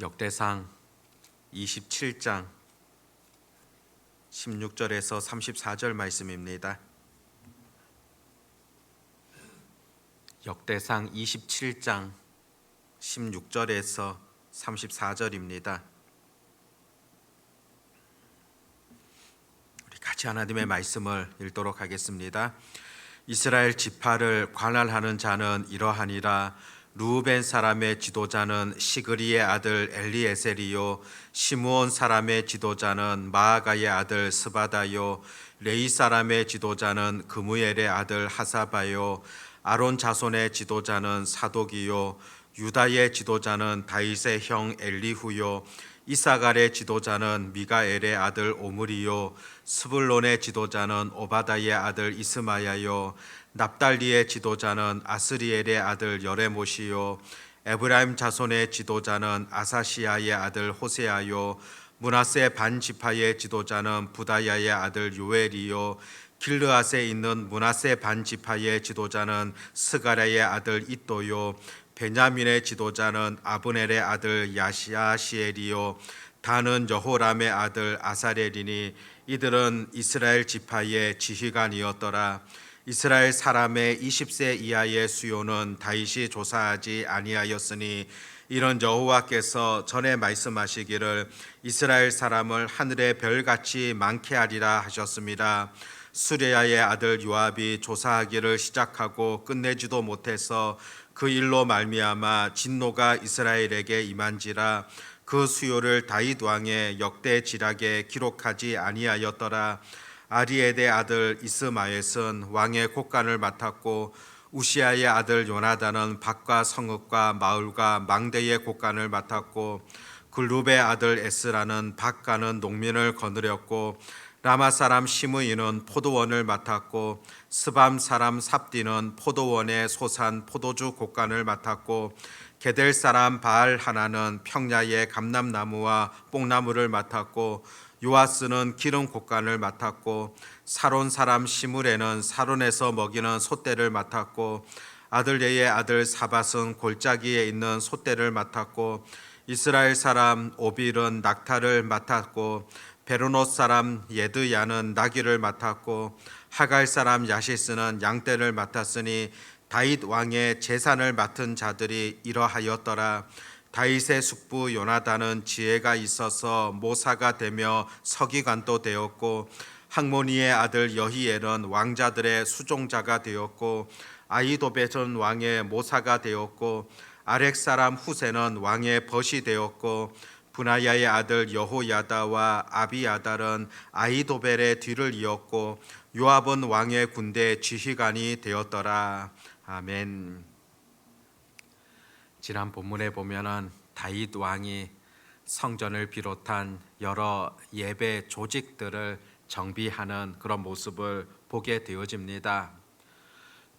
역대상 27장 16절에서 34절 말씀입니다. 역대상 27장 16절에서 34절입니다. 우리 같이 하나님의 말씀을 읽도록 하겠습니다. 이스라엘 지파를 관할하는 자는 이러하니라. 루벤 사람의 지도자는 시그리의 아들 엘리에셀이요, 시므온 사람의 지도자는 마아가의 아들 스바다요, 레이 사람의 지도자는 그무엘의 아들 하사바요, 아론 자손의 지도자는 사독이요, 유다의 지도자는 다윗의 형 엘리후요, 이사갈의 지도자는 미가엘의 아들 오므리요, 스불론의 지도자는 오바다의 아들 이스마야요, 납달리의 지도자는 아스리엘의 아들 여레못이요, 에브라임 자손의 지도자는 아사시아의 아들 호세아요, 므낫세 반지파의 지도자는 부다야의 아들 요엘이요, 길르앗에 있는 므낫세 반지파의 지도자는 스가랴의 아들 이또요, 베냐민의 지도자는 아브넬의 아들 야시아시엘이요, 다는 여호람의 아들 아사렐이니 이들은 이스라엘 지파의 지휘관이었더라. 이스라엘 사람의 20세 이하의 수요는 다윗이 조사하지 아니하였으니 이런 여호와께서 전에 말씀하시기를 이스라엘 사람을 하늘의 별같이 많게 하리라 하셨습니다. 수레야의 아들 요압이 조사하기를 시작하고 끝내지도 못해서 그 일로 말미암아 진노가 이스라엘에게 임한지라. 그 수요를 다윗 왕의 역대 지략에 기록하지 아니하였더라. 아리에의 아들 이스마엘은 왕의 곡간을 맡았고 우시아의 아들 요나단은 밭과 성읍과 마을과 망대의 곡간을 맡았고 글룹의 아들 에스라는 밭가는 농민을 거느렸고 라마 사람 시므이는 포도원을 맡았고 스밤 사람 삽디는 포도원의 소산 포도주 곡간을 맡았고 게델 사람 바알 하나는 평야의 감람나무와 뽕나무를 맡았고 요아스는 기름 곡간을 맡았고 사론 사람 시므레는 사론에서 먹이는 솥대를 맡았고 아들레의 아들 사밧은 골짜기에 있는 솥대를 맡았고 이스라엘 사람 오빌은 낙타를 맡았고 베로노 사람 예드야는 나귀를 맡았고 하갈 사람 야시스는 양떼를 맡았으니 다윗 왕의 제산을 맡은 자들이 이러하였더라. 다윗의 숙부 요나단은 지혜가 있어서 모사가 되며 서기관도 되었고 학모니의 아들 여히엘은 왕자들의 수종자가 되었고 아이도벳은 왕의 모사가 되었고 아렉 사람 후세는 왕의 벗이 되었고 분하야의 아들 여호야다와 아비아달은 아이도벨의 뒤를 이었고 요압은 왕의 군대 지휘관이 되었더라. 아멘. 지난 본문에 보면은 다윗 왕이 성전을 비롯한 여러 예배 조직들을 정비하는 그런 모습을 보게 되어집니다.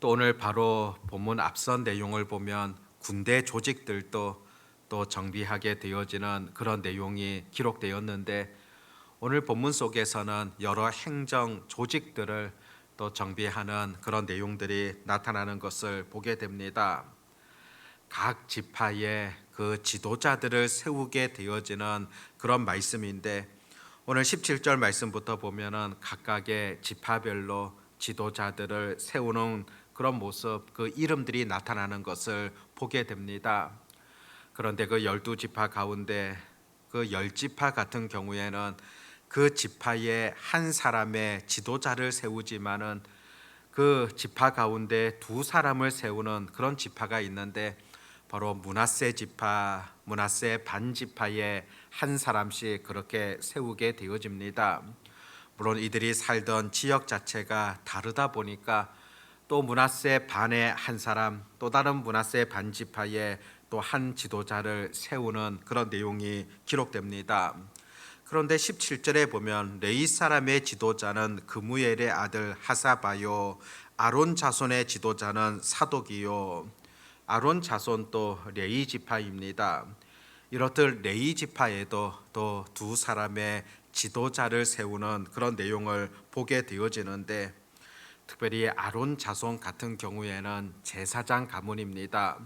또 오늘 바로 본문 앞선 내용을 보면 군대 조직들도 또 정비하게 되어지는 그런 내용이 기록되었는데 오늘 본문 속에서는 여러 행정 조직들을 또 정비하는 그런 내용들이 나타나는 것을 보게 됩니다. 각 지파의 그 지도자들을 세우게 되어지는 그런 말씀인데 오늘 17절 말씀부터 보면은 각각의 지파별로 지도자들을 세우는 그런 모습, 그 이름들이 나타나는 것을 보게 됩니다. 그런데 그 12지파 가운데 그 10지파 같은 경우에는 그 지파의 한 사람의 지도자를 세우지만은 그 지파 가운데 두 사람을 세우는 그런 지파가 있는데 바로 므낫세 지파, 므낫세 반지파의 한 사람씩 그렇게 세우게 되어집니다. 물론 이들이 살던 지역 자체가 다르다 보니까 또 므낫세 반의 한 사람, 또 다른 므낫세 반지파의 또 한 지도자를 세우는 그런 내용이 기록됩니다. 그런데 17절에 보면 레이 사람의 지도자는 그무엘의 아들 하사바요, 아론 자손의 지도자는 사독이요. 아론 자손도 레이 지파입니다. 이렇듯 레이 지파에도 또 두 사람의 지도자를 세우는 그런 내용을 보게 되어지는데 특별히 아론 자손 같은 경우에는 제사장 가문입니다.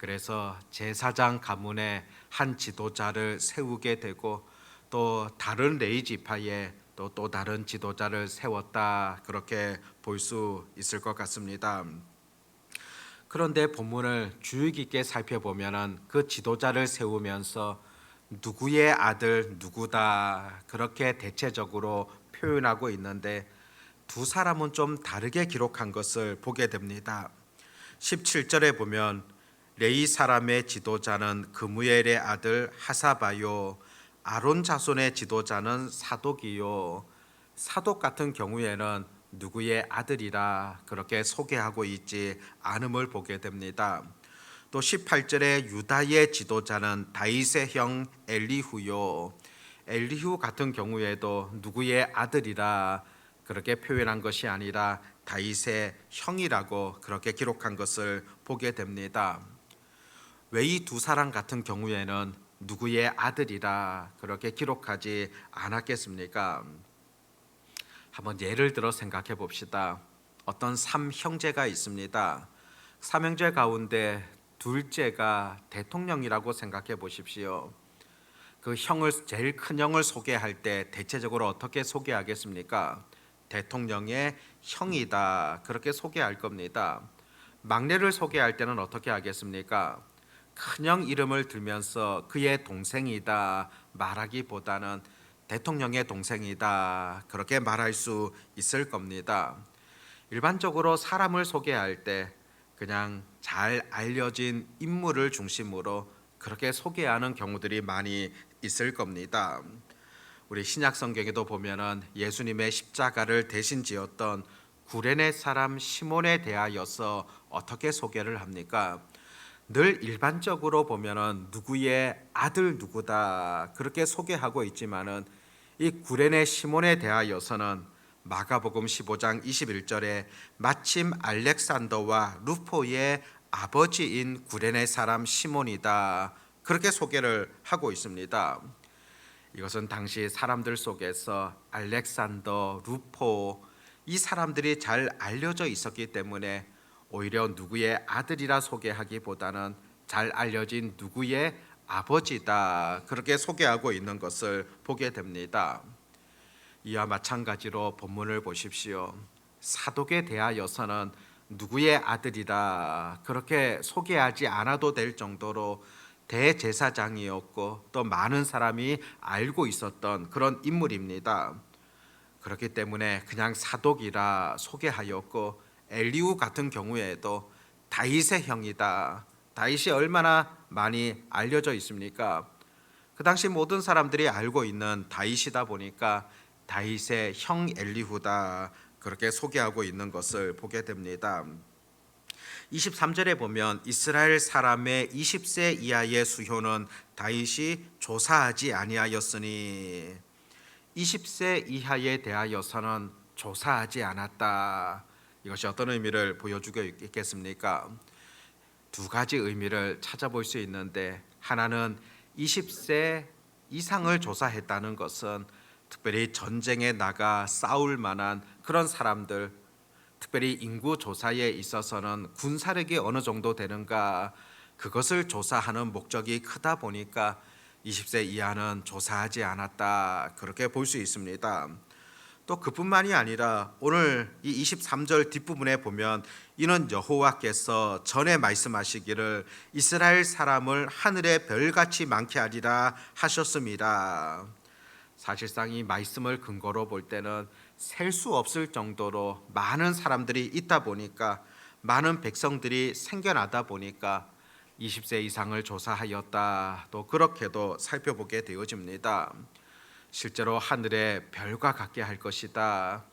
그래서 제사장 가문의 한 지도자를 세우게 되고 또 다른 레위 지파에 또 다른 지도자를 세웠다, 그렇게 볼 수 있을 것 같습니다. 그런데 본문을 주의 깊게 살펴보면은 그 지도자를 세우면서 누구의 아들 누구다, 그렇게 대체적으로 표현하고 있는데 두 사람은 좀 다르게 기록한 것을 보게 됩니다. 17절에 보면 레위 사람의 지도자는 그무엘의 아들 하사바요, 아론 자손의 지도자는 사독이요. 사독 같은 경우에는 누구의 아들이라 그렇게 소개하고 있지 않음을 보게 됩니다. 또 18절에 유다의 지도자는 다윗의 형 엘리후요. 엘리후 같은 경우에도 누구의 아들이라 그렇게 표현한 것이 아니라 다윗의 형이라고 그렇게 기록한 것을 보게 됩니다. 왜 이 두 사람 같은 경우에는 누구의 아들이라 그렇게 기록하지 않았겠습니까? 한번 예를 들어 생각해 봅시다. 어떤 삼형제가 있습니다. 삼형제 가운데 둘째가 대통령이라고 생각해 보십시오. 그 형을, 제일 큰 형을 소개할 때 대체적으로 어떻게 소개하겠습니까? 대통령의 형이다, 그렇게 소개할 겁니다. 막내를 소개할 때는 어떻게 하겠습니까? 큰형 이름을 들면서 그의 동생이다 말하기보다는 대통령의 동생이다, 그렇게 말할 수 있을 겁니다. 일반적으로 사람을 소개할 때 그냥 잘 알려진 인물을 중심으로 그렇게 소개하는 경우들이 많이 있을 겁니다. 우리 신약 성경에도 보면은 예수님의 십자가를 대신 지었던 구레네 사람 시몬에 대하여서 어떻게 소개를 합니까? 늘 일반적으로 보면은 누구의 아들 누구다 그렇게 소개하고 있지만은 이 구레네 시몬에 대하여서는 마가복음 15장 21절에 마침 알렉산더와 루포의 아버지인 구레네 사람 시몬이다, 그렇게 소개를 하고 있습니다. 이것은 당시 사람들 속에서 알렉산더, 루포, 이 사람들이 잘 알려져 있었기 때문에 오히려 누구의 아들이라 소개하기보다는 잘 알려진 누구의 아버지다, 그렇게 소개하고 있는 것을 보게 됩니다. 이와 마찬가지로 본문을 보십시오. 사독에 대하여서는 누구의 아들이라 그렇게 소개하지 않아도 될 정도로 대제사장이었고 또 많은 사람이 알고 있었던 그런 인물입니다. 그렇기 때문에 그냥 사독이라 소개하였고, 엘리우 같은 경우에도 다윗의 형이다. 다윗이 얼마나 많이 알려져 있습니까? 그 당시 모든 사람들이 알고 있는 다윗이다 보니까 다윗의 형 엘리후다, 그렇게 소개하고 있는 것을 보게 됩니다. 23절에 보면 이스라엘 사람의 20세 이하의 수효는 다윗이 조사하지 아니하였으니, 20세 이하에 대하여서는 조사하지 않았다. 이것이 어떤 의미를 보여주고 있겠습니까? 두 가지 의미를 찾아볼 수 있는데, 하나는 20세 이상을 조사했다는 것은 특별히 전쟁에 나가 싸울 만한 그런 사람들, 특별히 인구 조사에 있어서는 군사력이 어느 정도 되는가, 그것을 조사하는 목적이 크다 보니까 20세 이하는 조사하지 않았다, 그렇게 볼 수 있습니다. 또 그뿐만이 아니라 오늘 이 23절 뒷부분에 보면 이는 여호와께서 전에 말씀하시기를 이스라엘 사람을 하늘의 별같이 많게 하리라 하셨습니다. 사실상 이 말씀을 근거로 볼 때는 셀 수 없을 정도로 많은 사람들이 있다 보니까, 많은 백성들이 생겨나다 보니까 20세 이상을 조사하였다, 또 그렇게도 살펴보게 되어집니다. 실제로 하늘의 별과 같게 할 것이다.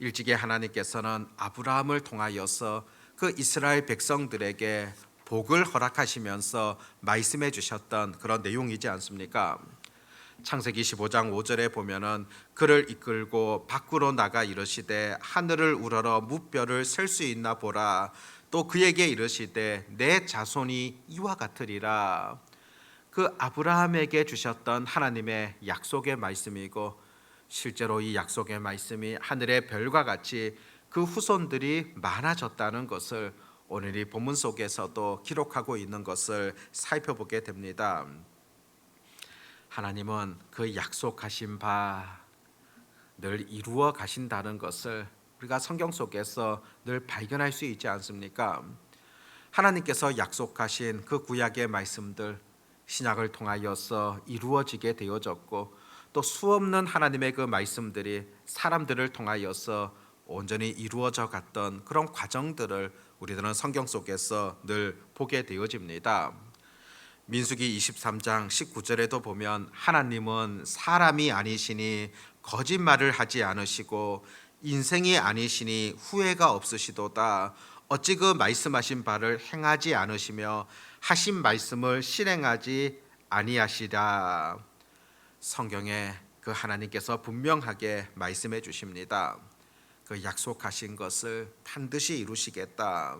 일찍이 하나님께서는 아브라함을 통하여서 그 이스라엘 백성들에게 복을 허락하시면서 말씀해 주셨던 그런 내용이지 않습니까? 창세기 15장 5절에 보면은 그를 이끌고 밖으로 나가 이르시되 하늘을 우러러 무별을 셀 수 있나 보라. 또 그에게 이르시되 내 자손이 이와 같으리라. 그 아브라함에게 주셨던 하나님의 약속의 말씀이고, 실제로 이 약속의 말씀이 하늘의 별과 같이 그 후손들이 많아졌다는 것을 오늘 이 본문 속에서도 기록하고 있는 것을 살펴보게 됩니다. 하나님은 그 약속하신 바 늘 이루어 가신다는 것을 우리가 성경 속에서 늘 발견할 수 있지 않습니까? 하나님께서 약속하신 그 구약의 말씀들 신약을 통하여서 이루어지게 되어졌고, 또 수없는 하나님의 그 말씀들이 사람들을 통하여서 온전히 이루어져 갔던 그런 과정들을 우리들은 성경 속에서 늘 보게 되어집니다. 민수기 23장 19절에도 보면 하나님은 사람이 아니시니 거짓말을 하지 않으시고 인생이 아니시니 후회가 없으시도다. 어찌 그 말씀하신 바를 행하지 않으시며 하신 말씀을 실행하지 아니하시라. 성경에 그 하나님께서 분명하게 말씀해 주십니다. 그 약속하신 것을 반드시 이루시겠다.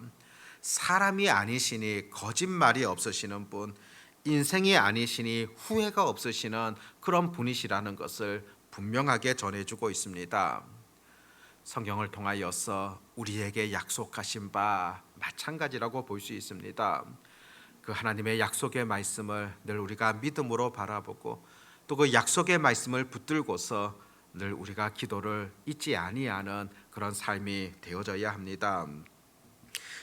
사람이 아니시니 거짓말이 없으시는 분, 인생이 아니시니 후회가 없으시는 그런 분이시라는 것을 분명하게 전해주고 있습니다. 성경을 통하여서 우리에게 약속하신 바 마찬가지라고 볼 수 있습니다. 그 하나님의 약속의 말씀을 늘 우리가 믿음으로 바라보고 또 그 약속의 말씀을 붙들고서 늘 우리가 기도를 잊지 아니하는 그런 삶이 되어져야 합니다.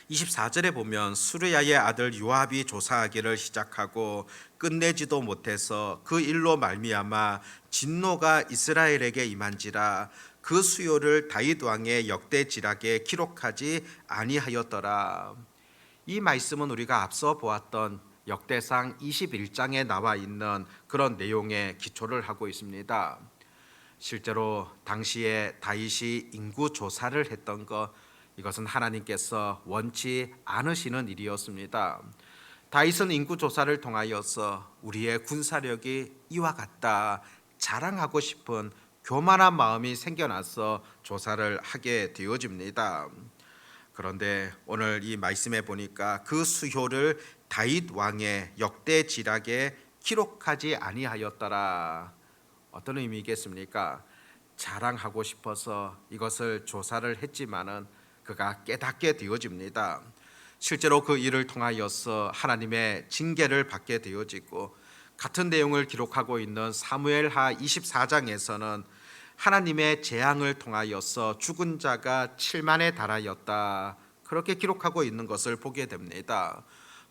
24절에 보면 수르야의 아들 요압이 조사하기를 시작하고 끝내지도 못해서 그 일로 말미암아 진노가 이스라엘에게 임한지라. 그 수요를 다윗 왕의 역대지락에 기록하지 아니하였더라. 이 말씀은 우리가 앞서 보았던 역대상 21장에 나와 있는 그런 내용에 기초를 하고 있습니다. 실제로 당시에 다윗이 인구 조사를 했던 것, 이것은 하나님께서 원치 않으시는 일이었습니다. 다윗은 인구 조사를 통하여서 우리의 군사력이 이와 같다 자랑하고 싶은 교만한 마음이 생겨나서 조사를 하게 되어집니다. 그런데 오늘 이 말씀에 보니까 그 수효를 다윗 왕의 역대지락에 기록하지 아니하였더라. 어떤 의미겠습니까? 자랑하고 싶어서 이것을 조사를 했지만은 그가 깨닫게 되어집니다. 실제로 그 일을 통하여서 하나님의 징계를 받게 되어지고, 같은 내용을 기록하고 있는 사무엘하 24장에서는 하나님의 재앙을 통하여서 죽은 자가 7만에 달하였다, 그렇게 기록하고 있는 것을 보게 됩니다.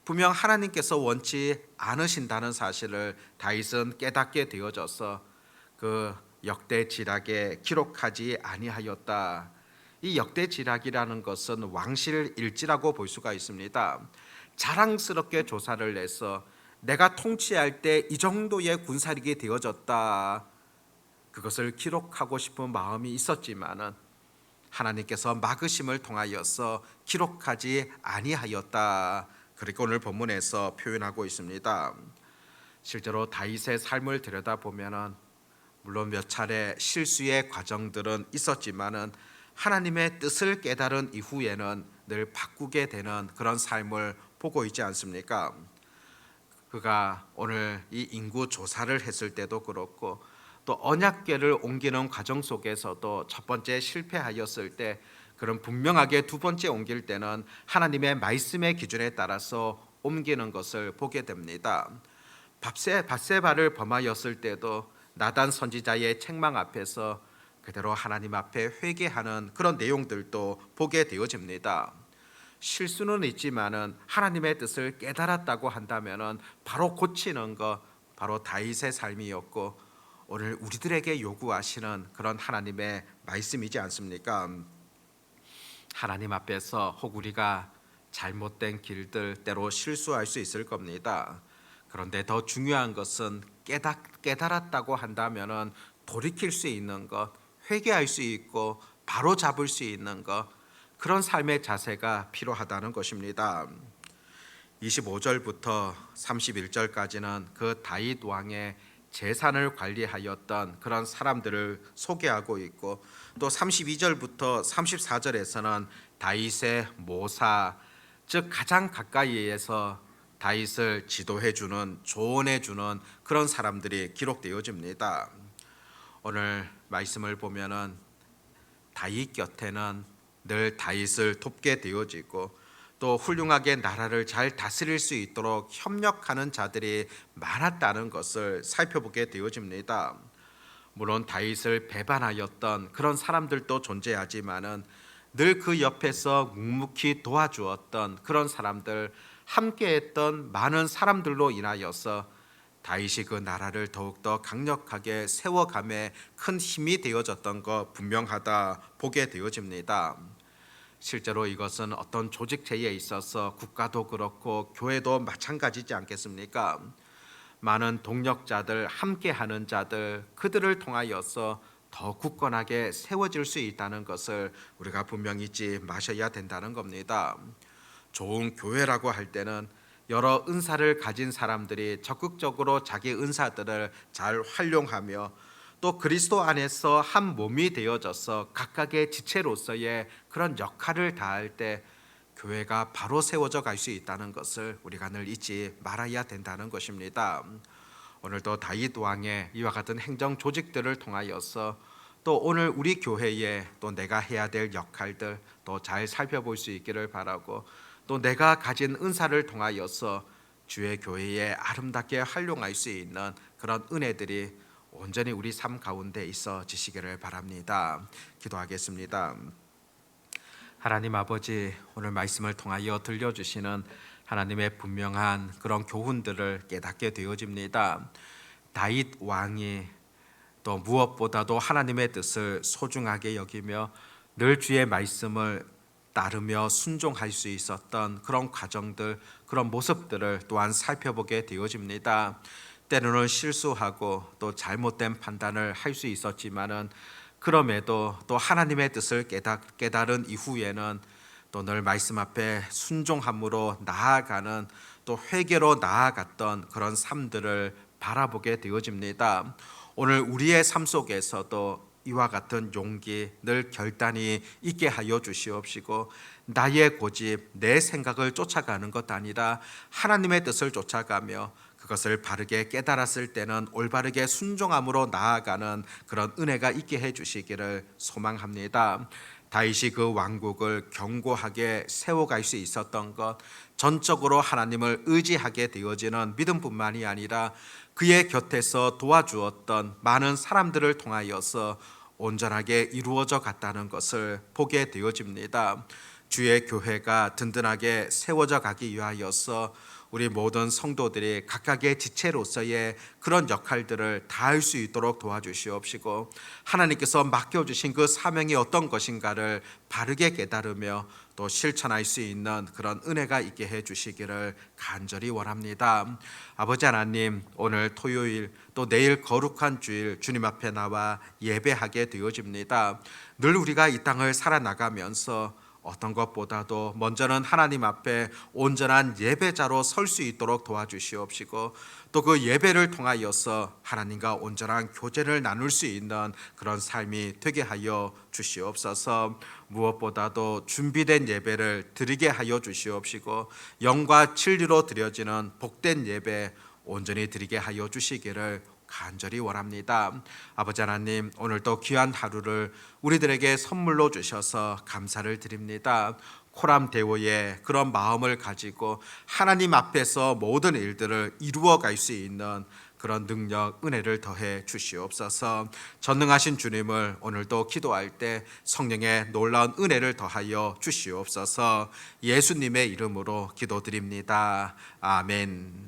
분명 하나님께서 원치 않으신다는 사실을 다윗은 깨닫게 되어져서 그 역대지락에 기록하지 아니하였다. 이 역대지락이라는 것은 왕실일지라고 볼 수가 있습니다. 자랑스럽게 조사를 내서 내가 통치할 때 이 정도의 군사력이 되어졌다, 그것을 기록하고 싶은 마음이 있었지만은 하나님께서 막으심을 통하여서 기록하지 아니하였다, 그렇게 오늘 본문에서 표현하고 있습니다. 실제로 다윗의 삶을 들여다보면은 물론 몇 차례 실수의 과정들은 있었지만은 하나님의 뜻을 깨달은 이후에는 늘 바꾸게 되는 그런 삶을 보고 있지 않습니까? 그가 오늘 이 인구 조사를 했을 때도 그렇고, 또 언약궤를 옮기는 과정 속에서도 첫 번째 실패하였을 때, 그런 분명하게 두 번째 옮길 때는 하나님의 말씀의 기준에 따라서 옮기는 것을 보게 됩니다. 밧세바를 범하였을 때도 나단 선지자의 책망 앞에서 그대로 하나님 앞에 회개하는 그런 내용들도 보게 되어집니다. 실수는 있지만은 하나님의 뜻을 깨달았다고 한다면은 바로 고치는 것, 바로 다윗의 삶이었고 오늘 우리들에게 요구하시는 그런 하나님의 말씀이지 않습니까? 하나님 앞에서 혹 우리가 잘못된 길들 때로 실수할 수 있을 겁니다. 그런데 더 중요한 것은 깨달았다고 한다면은 돌이킬 수 있는 것, 회개할 수 있고 바로 잡을 수 있는 것, 그런 삶의 자세가 필요하다는 것입니다. 25절부터 31절까지는 그 다윗 왕의 재산을 관리하였던 그런 사람들을 소개하고 있고, 또 32절부터 34절에서는 다윗의 모사, 즉 가장 가까이에서 다윗을 지도해 주는, 조언해 주는 그런 사람들이 기록되어집니다. 오늘 말씀을 보면은 다윗 곁에는 늘 다윗을 돕게 되어지고, 또 훌륭하게 나라를 잘 다스릴 수 있도록 협력하는 자들이 많았다는 것을 살펴보게 되어집니다. 물론 다윗을 배반하였던 그런 사람들도 존재하지만은 늘 그 옆에서 묵묵히 도와주었던 그런 사람들, 함께했던 많은 사람들로 인하여서 다윗이 그 나라를 더욱더 강력하게 세워감에 큰 힘이 되어졌던 것 분명하다 보게 되어집니다. 실제로 이것은 어떤 조직체에 있어서 국가도 그렇고 교회도 마찬가지지 않겠습니까? 많은 동력자들, 함께하는 자들, 그들을 통하여서 더 굳건하게 세워질 수 있다는 것을 우리가 분명히 잊지 마셔야 된다는 겁니다. 좋은 교회라고 할 때는 여러 은사를 가진 사람들이 적극적으로 자기 은사들을 잘 활용하며 또 그리스도 안에서 한 몸이 되어져서 각각의 지체로서의 그런 역할을 다할 때 교회가 바로 세워져 갈 수 있다는 것을 우리가 늘 잊지 말아야 된다는 것입니다. 오늘도 다윗 왕의 이와 같은 행정 조직들을 통하여서 또 오늘 우리 교회에 또 내가 해야 될 역할들 또 잘 살펴볼 수 있기를 바라고, 또 내가 가진 은사를 통하여서 주의 교회에 아름답게 활용할 수 있는 그런 은혜들이 온전히 우리 삶 가운데 있어지시기를 바랍니다. 기도하겠습니다. 하나님 아버지, 오늘 말씀을 통하여 들려주시는 하나님의 분명한 그런 교훈들을 깨닫게 되어집니다. 다윗 왕이 또 무엇보다도 하나님의 뜻을 소중하게 여기며 늘 주의 말씀을 따르며 순종할 수 있었던 그런 과정들, 그런 모습들을 또한 살펴보게 되어집니다. 때로는 실수하고 또 잘못된 판단을 할 수 있었지만은 그럼에도 또 하나님의 뜻을 깨달은 이후에는 또 늘 말씀 앞에 순종함으로 나아가는, 또 회개로 나아갔던 그런 삶들을 바라보게 되어집니다. 오늘 우리의 삶 속에서도 이와 같은 용기, 늘 결단이 있게 하여 주시옵시고, 나의 고집, 내 생각을 쫓아가는 것 아니라 하나님의 뜻을 쫓아가며 그것을 바르게 깨달았을 때는 올바르게 순종함으로 나아가는 그런 은혜가 있게 해 주시기를 소망합니다. 다윗이 그 왕국을 견고하게 세워갈 수 있었던 것, 전적으로 하나님을 의지하게 되어지는 믿음뿐만이 아니라 그의 곁에서 도와주었던 많은 사람들을 통하여서 온전하게 이루어져 갔다는 것을 보게 되어집니다. 주의 교회가 든든하게 세워져 가기 위하여서 우리 모든 성도들이 각각의 지체로서의 그런 역할들을 다할 수 있도록 도와주시옵시고, 하나님께서 맡겨주신 그 사명이 어떤 것인가를 바르게 깨달으며 또 실천할 수 있는 그런 은혜가 있게 해 주시기를 간절히 원합니다. 아버지 하나님, 오늘 토요일 또 내일 거룩한 주일 주님 앞에 나와 예배하게 되어집니다. 늘 우리가 이 땅을 살아나가면서 어떤 것보다도 먼저는 하나님 앞에 온전한 예배자로 설 수 있도록 도와주시옵시고, 또 그 예배를 통하여서 하나님과 온전한 교제를 나눌 수 있는 그런 삶이 되게 하여 주시옵소서. 무엇보다도 준비된 예배를 드리게 하여 주시옵시고, 영과 진리로 드려지는 복된 예배 온전히 드리게 하여 주시기를 간절히 원합니다. 아버지 하나님, 오늘도 귀한 하루를 우리들에게 선물로 주셔서 감사를 드립니다. 코람데오의 그런 마음을 가지고 하나님 앞에서 모든 일들을 이루어 갈 수 있는 그런 능력, 은혜를 더해 주시옵소서. 전능하신 주님을 오늘도 기도할 때 성령의 놀라운 은혜를 더하여 주시옵소서. 예수님의 이름으로 기도드립니다. 아멘.